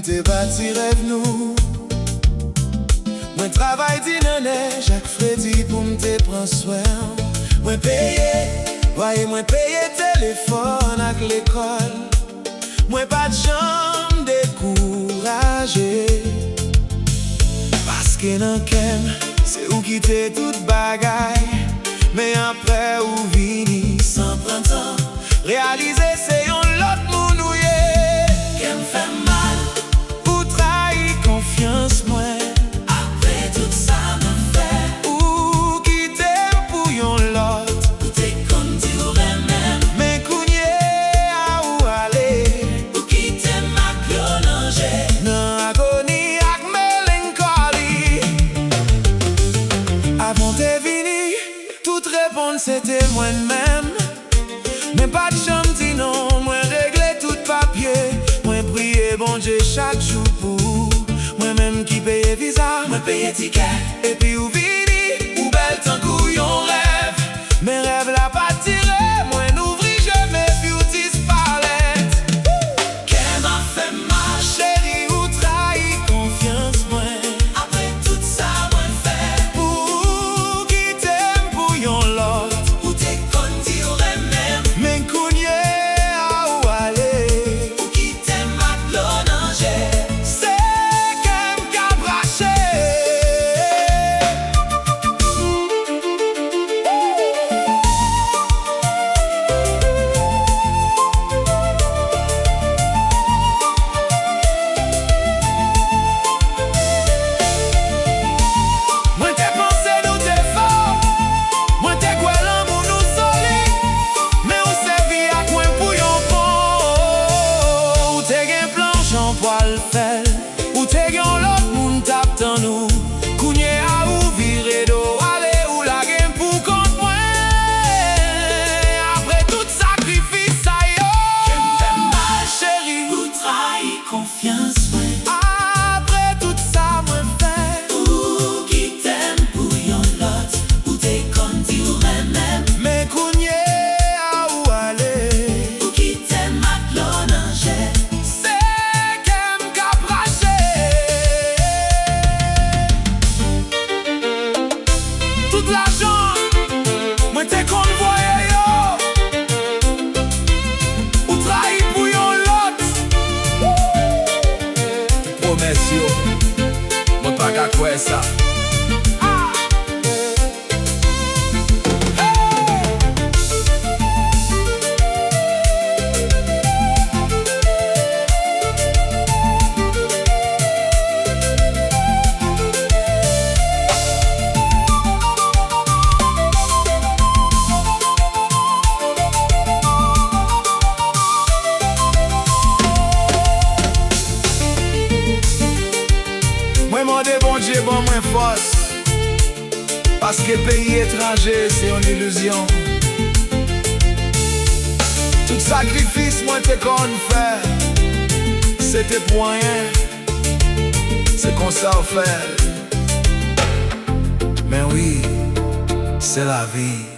m'te bâti rêve nous. Moi travaille dit nané chaque Freddy pour m'te prendre soin. Moi paye, voyez moi paye téléphone avec l'école. Moi pas de chambre découragé. Parce que nan kem, c'est où quitter toute bagaille. Mais après ou vini sans prendre temps. Réaliser c'est yon l'autre moun ou ye. Kem fait mal, ou trahi confiance moi. Après tout ça me fait, ou quitter pour yon l'autre. Ou t'es comme tu aurais même. Mais kounye a ou aller. Ou quitter ma clonangé. Nan agonie ak mélancolie. Avant t'es vini, toute réponse c'était moi-même. Mais pas de chambre dit non, moi régler tout papier. Moi prier bon Dieu chaque jour pour. Moi-même qui paye visa, moi paye ticket. Et puis ou vini, ou belle tant couillon rêve. Mes rêves la pas tiré, moi n'ouvri jamais beauty palette. Qu'elle m'a fait mal, chérie, ou trahi confiance moi. Après tout ça, moi fait. Ou qui t'aime pour yon l'autre. Ou t'es con dit aurait même. Mais kounye a ou aller. Ou qui t'aime ma clonangé. C'est qu'elle m'a braché. Moi t'ai pensé nous t'es fort. Moi t'ai quoi l'amour nous solide. Mais on s'est vu à coin pour yon pont. Ou t'es gen planche en poil fel. Ou t'es gen l'autre moun tap dans nous. Kounye a ou viré d'eau. Allez ou la gen pour compte moi. Après tout sacrifice ça yo. Qu'elle me fait mal chérie. Ou trahi confiance moi. Après tout ça moi fait. Ou qui t'aime pour yon l'autre. Ou t'es comme tu aurais même. Mais kounye a ou aller. Ou qui t'aime ma clonangé. C'est qu'elle m'a braché. Toute l'argent, moi t'es convoyé yo. Ou trahi pour yon l'autre. Promesse yo, moi pas qu'à quoi ça. Moi m'en bon Dieu bon moins force. Parce que pays étranger c'est une illusion. Tout sacrifice moi t'es qu'on fait. C'était pour rien. C'est qu'on ça on fait. Mais oui, c'est la vie.